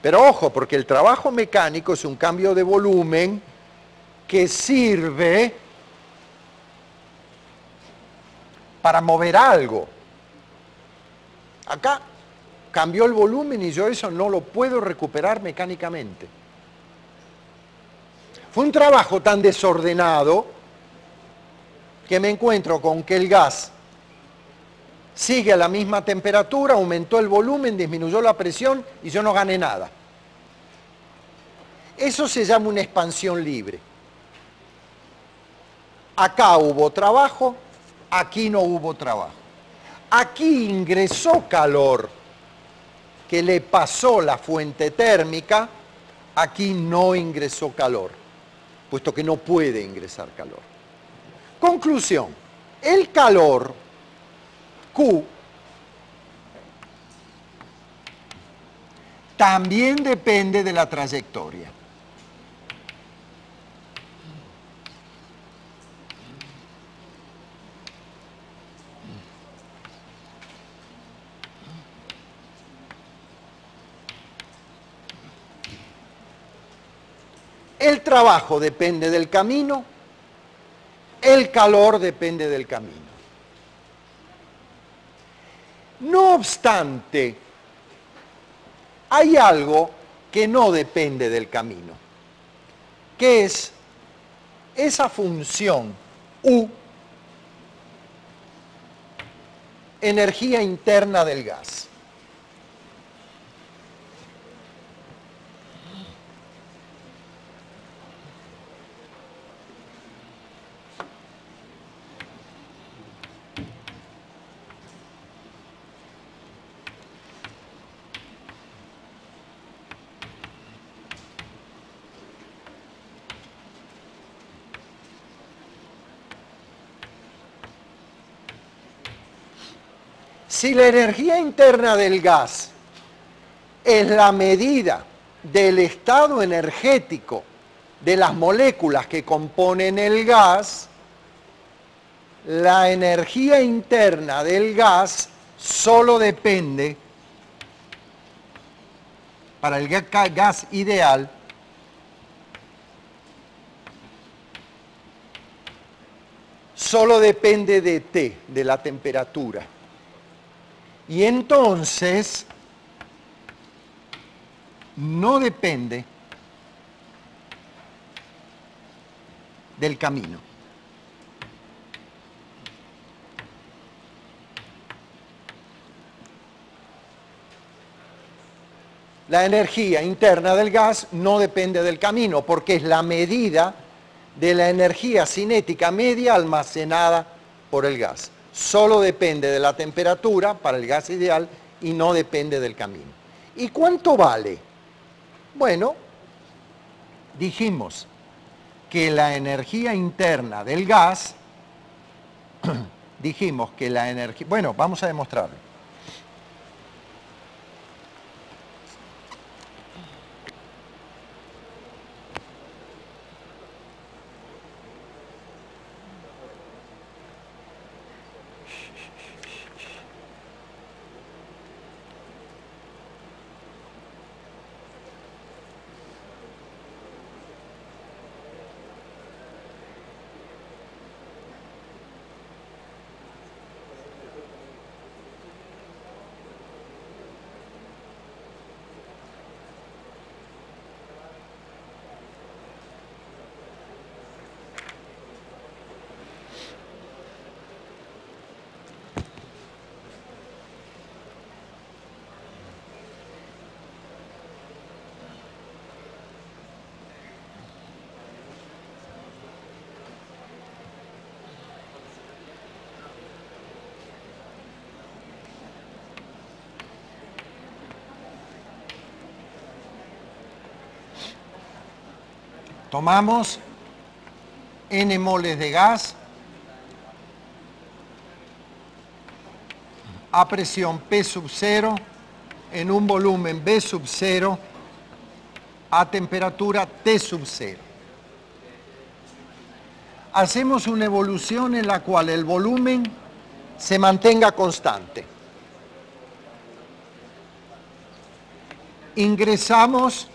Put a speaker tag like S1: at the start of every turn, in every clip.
S1: Pero ojo, porque el trabajo mecánico es un cambio de volumen que sirve para mover algo. Acá cambió el volumen y yo eso no lo puedo recuperar mecánicamente. Fue un trabajo tan desordenado que me encuentro con que el gas sigue a la misma temperatura, aumentó el volumen, disminuyó la presión y yo no gané nada. Eso se llama una expansión libre. Acá hubo trabajo, aquí no hubo trabajo. Aquí ingresó calor que le pasó la fuente térmica, aquí no ingresó calor, puesto que no puede ingresar calor. Conclusión, el calor Q también depende de la trayectoria. El trabajo depende del camino, el calor depende del camino. No obstante, hay algo que no depende del camino, que es esa función U, energía interna del gas. Si la energía interna del gas es la medida del estado energético de las moléculas que componen el gas, la energía interna del gas solo depende, para el gas ideal, solo depende de T, de la temperatura. Y entonces no depende del camino. La energía interna del gas no depende del camino porque es la medida de la energía cinética media almacenada por el gas. Solo depende de la temperatura para el gas ideal y no depende del camino. ¿Y cuánto vale? Bueno, dijimos que la energía interna del gas, dijimos que la energía... Bueno, vamos a demostrarlo. Tomamos N moles de gas a presión P sub 0 en un volumen B sub 0 a temperatura T sub 0. Hacemos una evolución en la cual el volumen se mantenga constante. ingresamos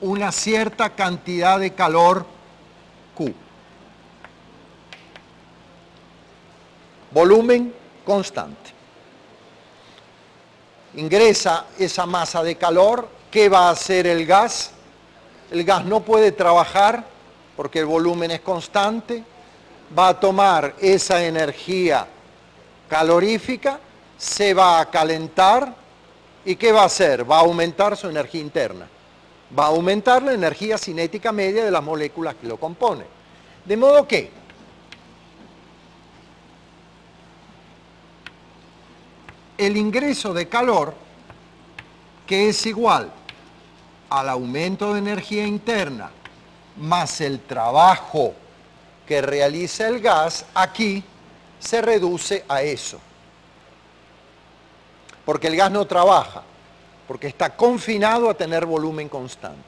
S1: una cierta cantidad de calor Q. Volumen constante. Ingresa esa masa de calor. ¿Qué va a hacer el gas? El gas no puede trabajar porque el volumen es constante. Va a tomar esa energía calorífica, se va a calentar. ¿Y qué va a hacer? Va a aumentar su energía interna. Va a aumentar la energía cinética media de las moléculas que lo componen. De modo que el ingreso de calor, que es igual al aumento de energía interna más el trabajo que realiza el gas, aquí se reduce a eso. Porque el gas no trabaja, porque está confinado a tener volumen constante.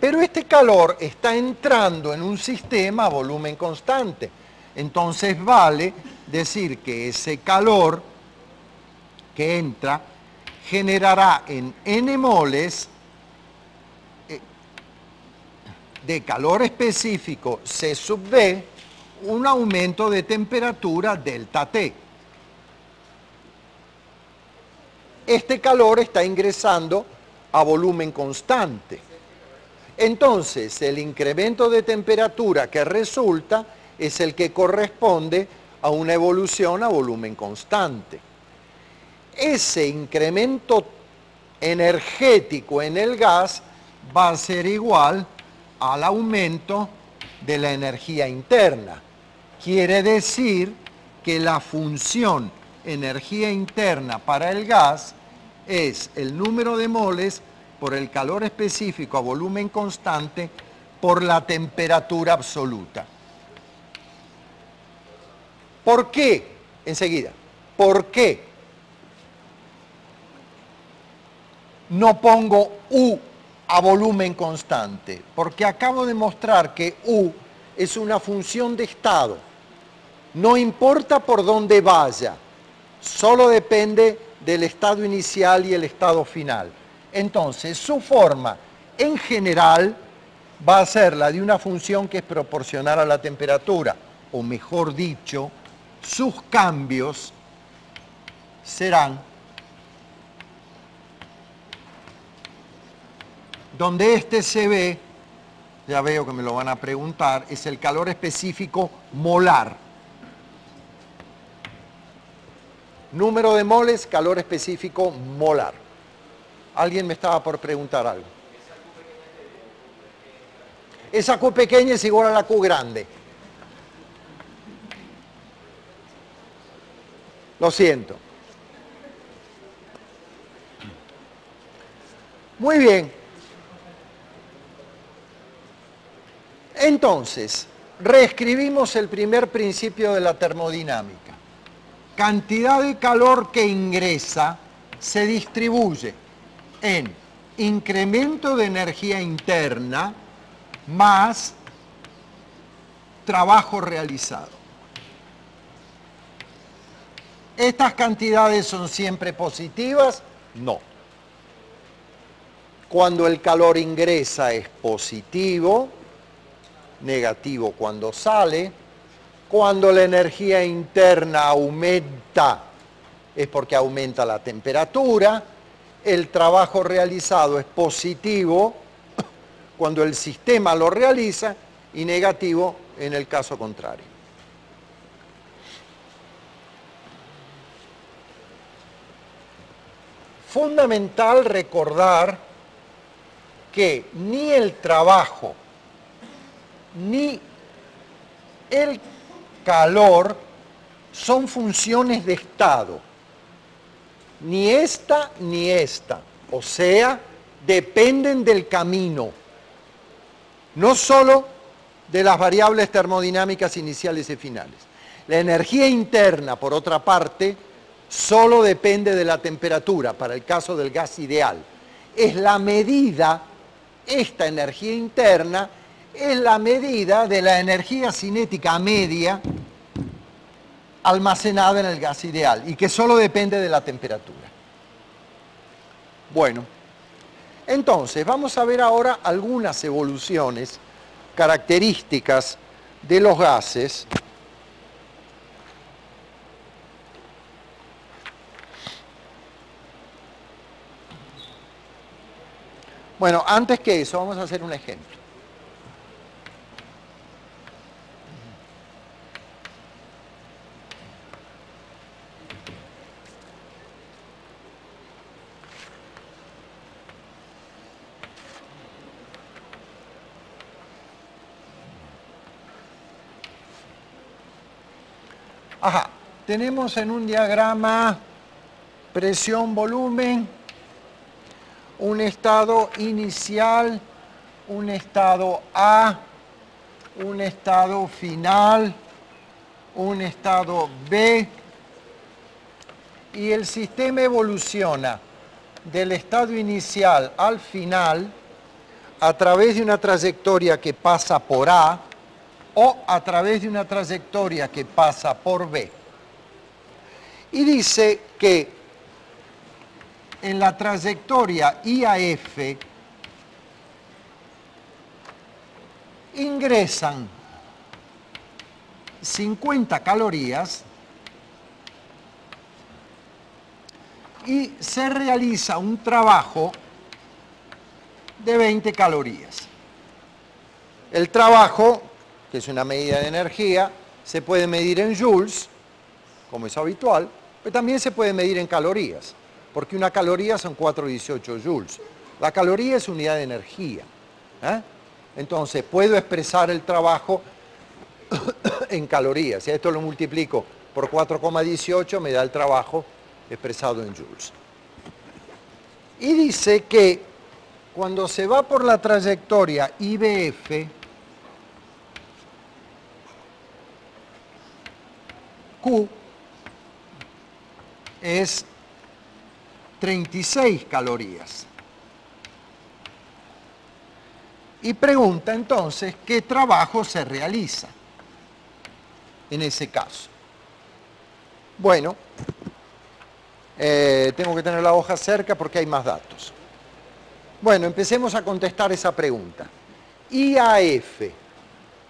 S1: Pero este calor está entrando en un sistema a volumen constante. Entonces vale decir que ese calor que entra generará en n moles de calor específico C sub V un aumento de temperatura delta T. Este calor está ingresando a volumen constante. Entonces, el incremento de temperatura que resulta es el que corresponde a una evolución a volumen constante. Ese incremento energético en el gas va a ser igual al aumento de la energía interna. Quiere decir que la función energía interna para el gas es el número de moles por el calor específico a volumen constante por la temperatura absoluta. ¿Por qué? Enseguida. ¿Por qué no pongo U a volumen constante? Porque acabo de mostrar que U es una función de estado. No importa por dónde vaya, solo depende del estado inicial y el estado final. Entonces, su forma en general va a ser la de una función que es proporcional a la temperatura, o mejor dicho, sus cambios serán donde este se ve, ya veo que me lo van a preguntar, es el calor específico molar. Número de moles, calor específico molar. Alguien me estaba por preguntar algo. Esa Q pequeña es igual a la Q grande. Lo siento. Muy bien. Entonces, reescribimos el primer principio de la termodinámica. Cantidad de calor que ingresa se distribuye en incremento de energía interna más trabajo realizado. ¿Estas cantidades son siempre positivas? No. Cuando el calor ingresa es positivo, negativo cuando sale. Cuando la energía interna aumenta es porque aumenta la temperatura. El trabajo realizado es positivo cuando el sistema lo realiza y negativo en el caso contrario. Fundamental recordar que ni el trabajo ni el calor son funciones de estado, ni esta ni esta, o sea, dependen del camino, no solo de las variables termodinámicas iniciales y finales. La energía interna, por otra parte, solo depende de la temperatura, para el caso del gas ideal. Es la medida, esta energía interna, es la medida de la energía cinética media almacenada en el gas ideal y que solo depende de la temperatura. Bueno, Entonces, vamos a ver ahora algunas evoluciones características de los gases. Bueno, antes que eso, vamos a hacer un ejemplo. Ajá, tenemos en un diagrama presión, volumen, un estado inicial, un estado A, un estado final, un estado B, y el sistema evoluciona del estado inicial al final a través de una trayectoria que pasa por A o a través de una trayectoria que pasa por B. Y dice que en la trayectoria IAF ingresan 50 calorías y se realiza un trabajo de 20 calorías. El trabajo, que es una medida de energía, se puede medir en joules, como es habitual, pero también se puede medir en calorías, porque una caloría son 4,18 joules. La caloría es unidad de energía. Entonces, puedo expresar el trabajo en calorías. Si esto lo multiplico por 4,18, me da el trabajo expresado en joules. Y dice que cuando se va por la trayectoria IBF, Q es 36 calorías. Y pregunta entonces qué trabajo se realiza en ese caso. Bueno, tengo que tener la hoja cerca porque hay más datos. Bueno, empecemos a contestar esa pregunta. IAF,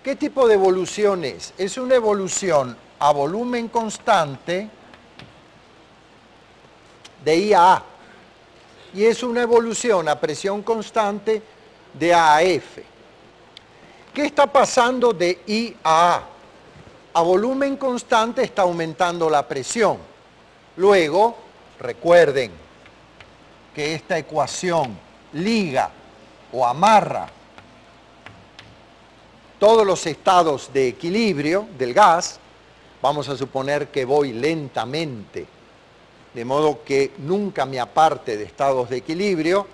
S1: ¿qué tipo de evolución es? Es una evolución a volumen constante de IAA y es una evolución a presión constante de AAF. ¿Qué está pasando de IAA? A volumen constante está aumentando la presión. Luego, recuerden que esta ecuación liga o amarra todos los estados de equilibrio del gas. Vamos a suponer que voy lentamente, de modo que nunca me aparte de estados de equilibrio.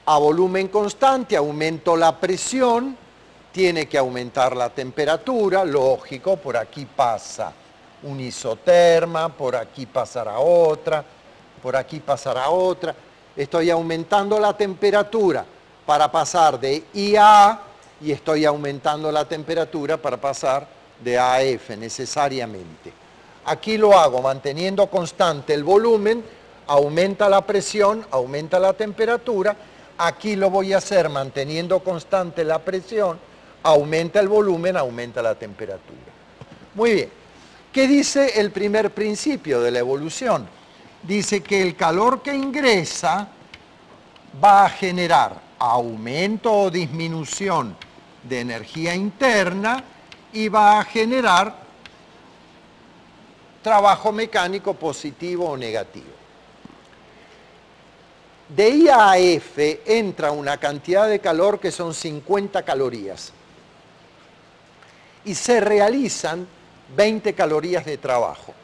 S1: A volumen constante aumento la presión, tiene que aumentar la temperatura, lógico, por aquí pasa un isoterma, por aquí pasará otra, por aquí pasará otra. Estoy aumentando la temperatura para pasar de IA y estoy aumentando la temperatura para pasar de AF necesariamente. Aquí lo hago manteniendo constante el volumen, aumenta la presión, aumenta la temperatura. Aquí lo voy a hacer manteniendo constante la presión, aumenta el volumen, aumenta la temperatura. Muy bien. ¿Qué dice el primer principio de la evolución? Dice que el calor que ingresa va a generar aumento o disminución de energía interna y va a generar trabajo mecánico positivo o negativo. De IAF entra una cantidad de calor que son 50 calorías y se realizan 20 calorías de trabajo.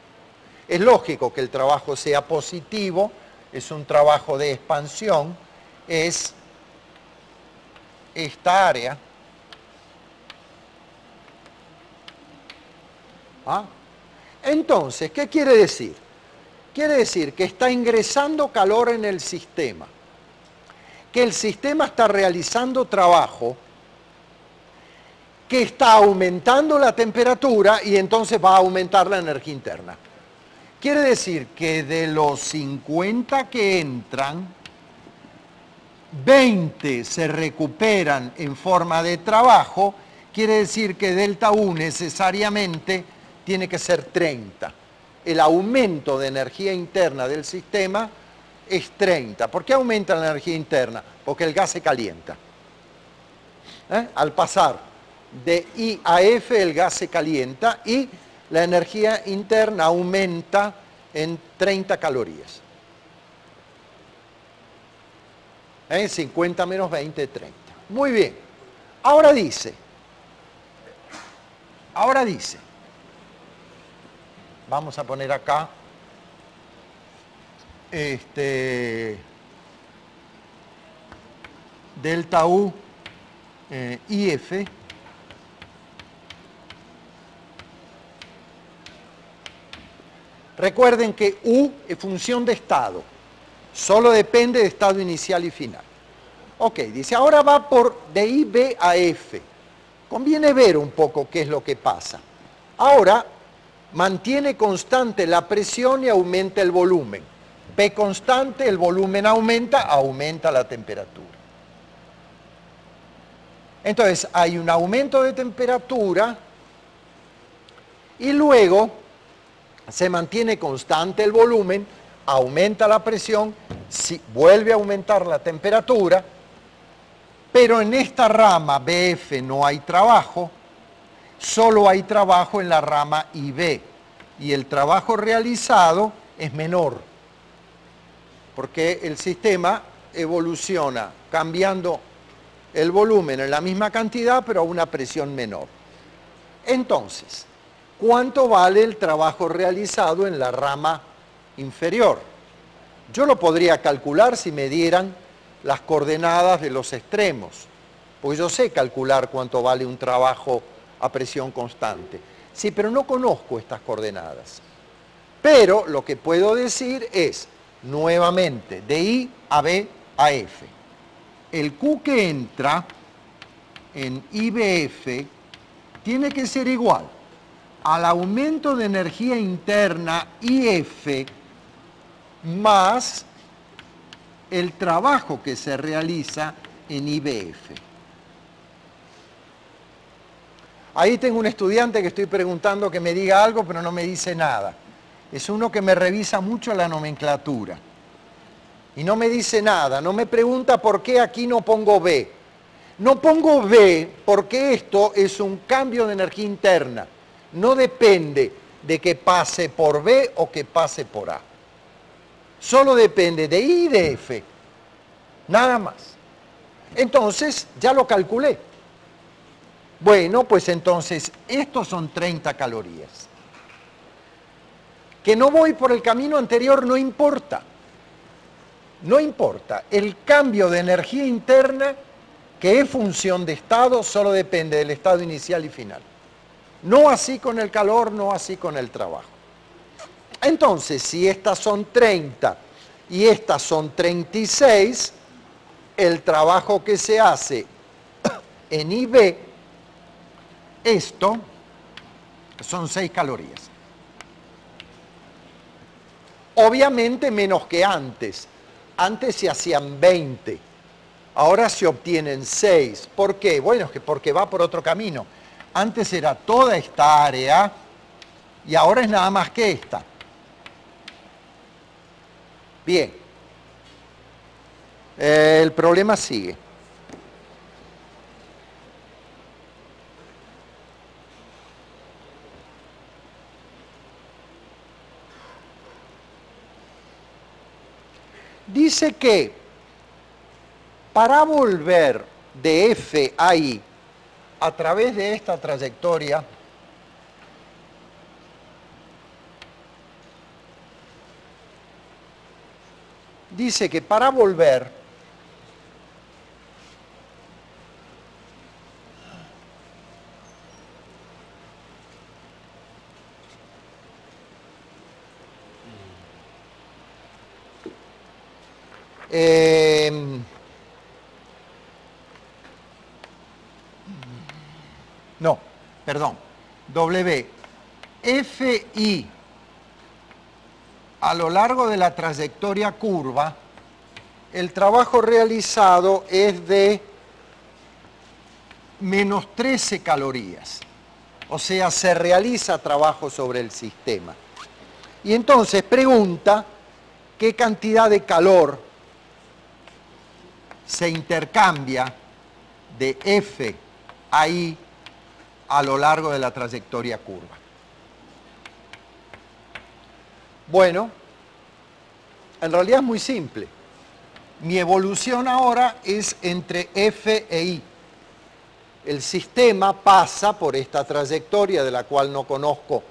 S1: Es lógico que el trabajo sea positivo, es un trabajo de expansión, es esta área. Entonces, ¿qué quiere decir? Quiere decir que está ingresando calor en el sistema, que el sistema está realizando trabajo, que está aumentando la temperatura y entonces va a aumentar la energía interna. Quiere decir que de los 50 que entran, 20 se recuperan en forma de trabajo, quiere decir que delta U necesariamente tiene que ser 30. El aumento de energía interna del sistema es 30. ¿Por qué aumenta la energía interna? Porque el gas se calienta. Al pasar de I a F el gas se calienta y la energía interna aumenta en 30 calorías. 50 menos 20, 30. Muy bien. Ahora dice, vamos a poner acá, delta U IF recuerden que U es función de estado, solo depende de estado inicial y final. Ok, dice, ahora va de IB a F. Conviene ver un poco qué es lo que pasa. Ahora mantiene constante la presión y aumenta el volumen. P constante, el volumen aumenta la temperatura. Entonces, hay un aumento de temperatura y luego se mantiene constante el volumen, aumenta la presión, vuelve a aumentar la temperatura, pero en esta rama BF no hay trabajo, solo hay trabajo en la rama IB, y el trabajo realizado es menor, porque el sistema evoluciona cambiando el volumen en la misma cantidad, pero a una presión menor. Entonces, ¿cuánto vale el trabajo realizado en la rama inferior? Yo lo podría calcular si me dieran las coordenadas de los extremos, porque yo sé calcular cuánto vale un trabajo a presión constante. Sí, pero no conozco estas coordenadas. Pero lo que puedo decir es, nuevamente, de I a B a F. El Q que entra en IBF tiene que ser igual al aumento de energía interna IF más el trabajo que se realiza en IBF. Ahí tengo un estudiante que estoy preguntando que me diga algo, pero no me dice nada. Es uno que me revisa mucho la nomenclatura. Y no me dice nada, no me pregunta por qué aquí no pongo B. No pongo B porque esto es un cambio de energía interna. No depende de que pase por B o que pase por A. Solo depende de I y de F. Nada más. Entonces, ya lo calculé. Bueno, pues entonces, estos son 30 calorías. Que no voy por el camino anterior no importa. No importa. El cambio de energía interna, que es función de estado, solo depende del estado inicial y final. No así con el calor, no así con el trabajo. Entonces, si estas son 30 y estas son 36, el trabajo que se hace en IB, esto son 6 calorías. Obviamente menos que antes. Antes se hacían 20. Ahora se obtienen 6. ¿Por qué? Bueno, es que porque va por otro camino. Antes era toda esta área y ahora es nada más que esta. Bien. El problema sigue. Dice que para volver de F a I a través de esta trayectoria, dice que para volver no, perdón, W, FI a lo largo de la trayectoria curva el trabajo realizado es de menos 13 calorías. O sea, se realiza trabajo sobre el sistema. Y entonces pregunta qué cantidad de calor se intercambia de F a I a lo largo de la trayectoria curva. Bueno, en realidad es muy simple. Mi evolución ahora es entre F e I. El sistema pasa por esta trayectoria de la cual no conozco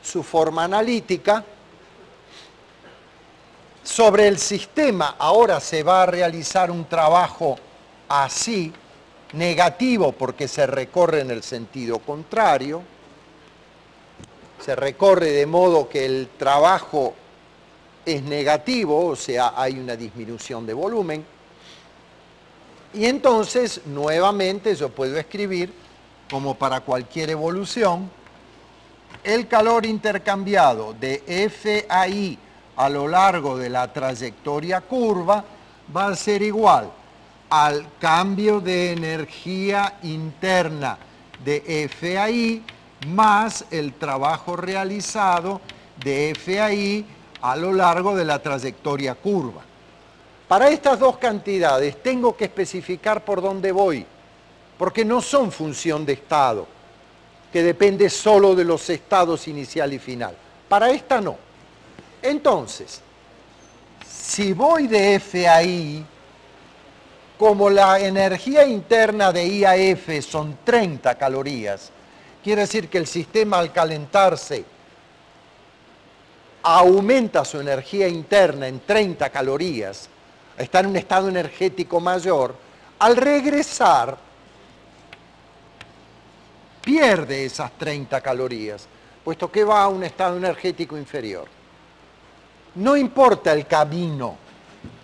S1: su forma analítica. Sobre el sistema ahora se va a realizar un trabajo así, negativo porque se recorre en el sentido contrario. Se recorre de modo que el trabajo es negativo, o sea, hay una disminución de volumen. Y entonces, nuevamente, yo puedo escribir, como para cualquier evolución, el calor intercambiado de F a I a lo largo de la trayectoria curva va a ser igual al cambio de energía interna de F a I más el trabajo realizado de F a I a lo largo de la trayectoria curva. Para estas dos cantidades tengo que especificar por dónde voy, porque no son función de estado, que depende solo de los estados inicial y final. Para esta no. Entonces, si voy de F a I, como la energía interna de I a F son 30 calorías, quiere decir que el sistema al calentarse aumenta su energía interna en 30 calorías, está en un estado energético mayor, al regresar pierde esas 30 calorías, puesto que va a un estado energético inferior. No importa el camino,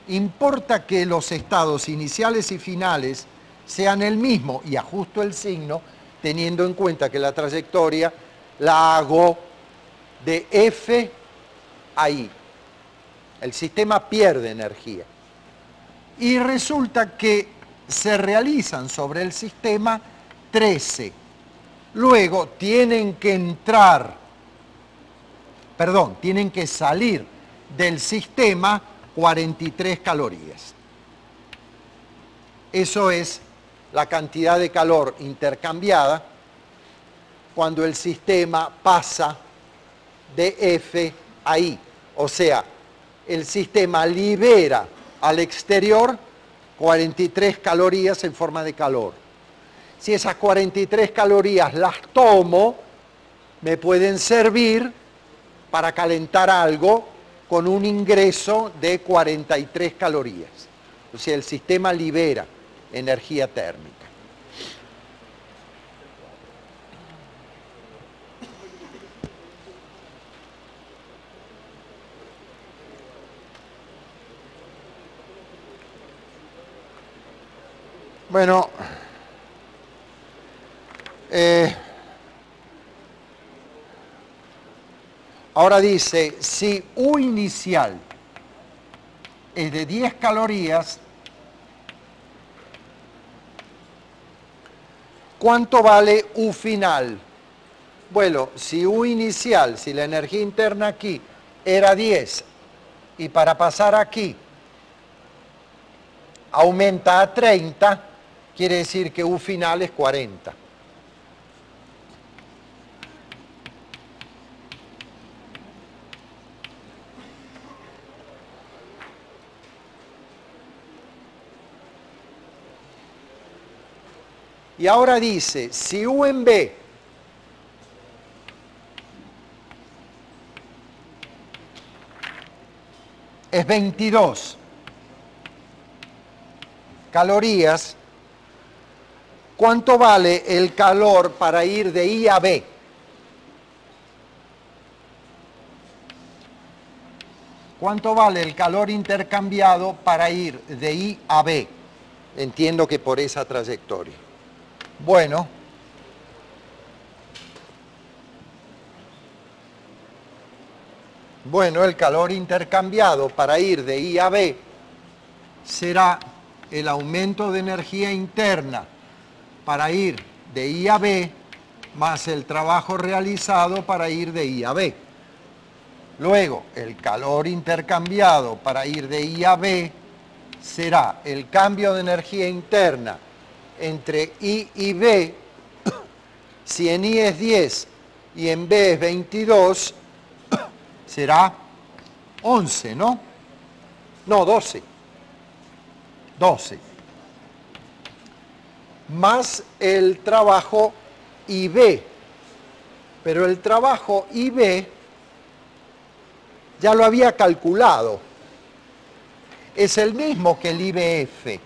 S1: importa que los estados iniciales y finales sean el mismo, y ajusto el signo teniendo en cuenta que la trayectoria la hago de F a I. El sistema pierde energía. Y resulta que se realizan sobre el sistema 13. Luego tienen que salir del sistema 43 calorías. Eso es la cantidad de calor intercambiada cuando el sistema pasa de F a I. O sea, el sistema libera al exterior 43 calorías en forma de calor. Si esas 43 calorías las tomo, me pueden servir para calentar algo con un ingreso de 43 calorías. O sea, el sistema libera energía térmica. Bueno, ahora dice, si U inicial es de 10 calorías, ¿cuánto vale U final? Bueno, si U inicial, si la energía interna aquí era 10, y para pasar aquí aumenta a 30, quiere decir que U final es 40. Y ahora dice, si U en B es 22 calorías, ¿cuánto vale el calor para ir de I a B? ¿Cuánto vale el calor intercambiado para ir de I a B? Entiendo que por esa trayectoria. Bueno, el calor intercambiado para ir de I a B será el aumento de energía interna para ir de I a B más el trabajo realizado para ir de I a B. Luego, el calor intercambiado para ir de I a B será el cambio de energía interna entre I y B. Si en I es 10 y en B es 22, será 11, ¿no? No, 12. 12. Más el trabajo IB. Pero el trabajo IB ya lo había calculado. Es el mismo que el IBF.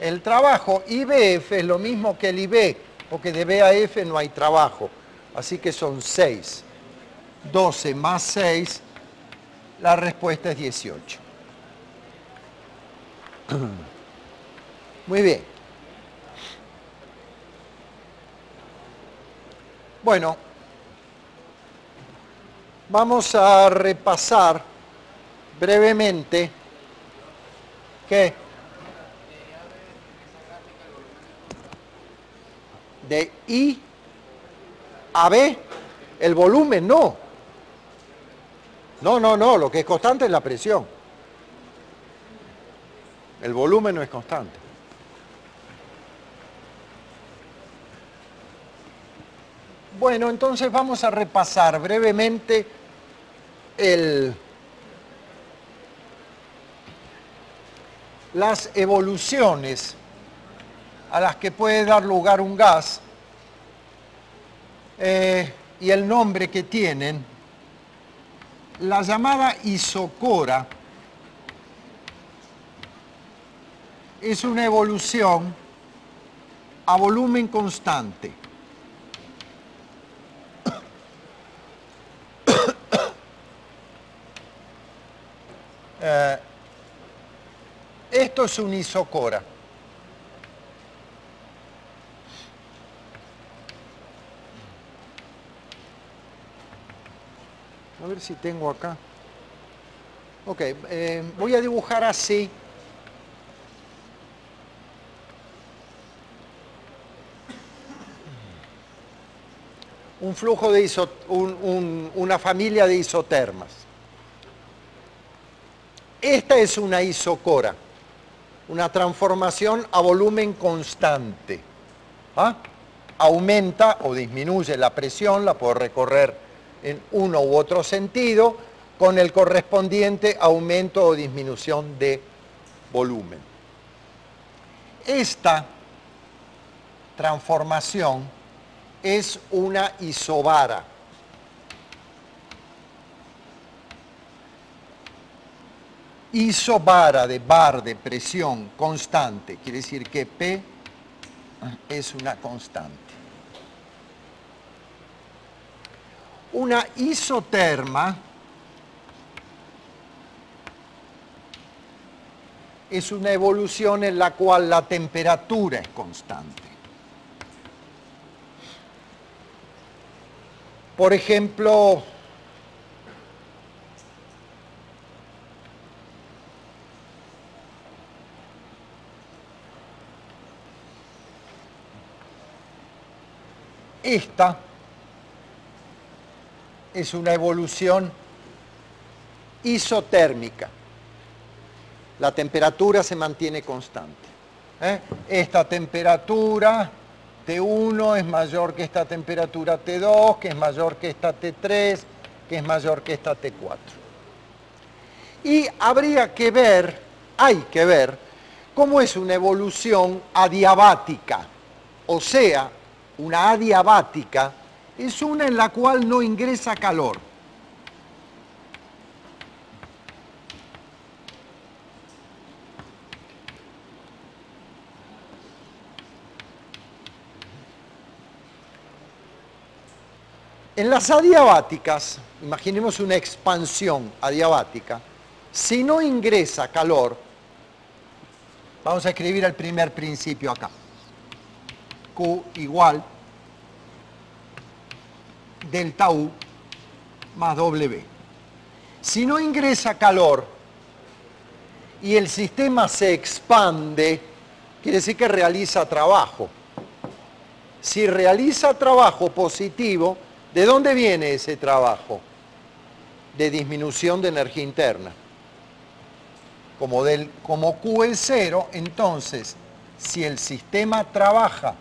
S1: El trabajo IBF es lo mismo que el IB, porque de B a F no hay trabajo. Así que son 6. 12 más 6, la respuesta es 18. Muy bien. Bueno, vamos a repasar brevemente que de I a B, el volumen no. No, lo que es constante es la presión. El volumen no es constante. Bueno, entonces vamos a repasar brevemente las evoluciones a las que puede dar lugar un gas y el nombre que tienen. La llamada isocora es una evolución a volumen constante. Esto es un isocora. A ver si tengo acá. Ok, voy a dibujar así. Un flujo de una familia de isotermas. Esta es una isocora, una transformación a volumen constante. ¿Ah? Aumenta o disminuye la presión, la puedo recorrer en uno u otro sentido, con el correspondiente aumento o disminución de volumen. Esta transformación es una isobara. Isobara de bar, de presión constante, quiere decir que P es una constante. Una isoterma es una evolución en la cual la temperatura es constante. Por ejemplo, esta es una evolución isotérmica. La temperatura se mantiene constante. Esta temperatura T1 es mayor que esta temperatura T2, que es mayor que esta T3, que es mayor que esta T4. Y habría que ver, hay que ver, cómo es una evolución adiabática. O sea, una adiabática es una en la cual no ingresa calor. En las adiabáticas, imaginemos una expansión adiabática, si no ingresa calor, vamos a escribir el primer principio acá. Q igual delta U más W. Si no ingresa calor y el sistema se expande, quiere decir que realiza trabajo. Si realiza trabajo positivo, ¿de dónde viene ese trabajo? De disminución de energía interna. Como Q es cero, entonces, si el sistema trabaja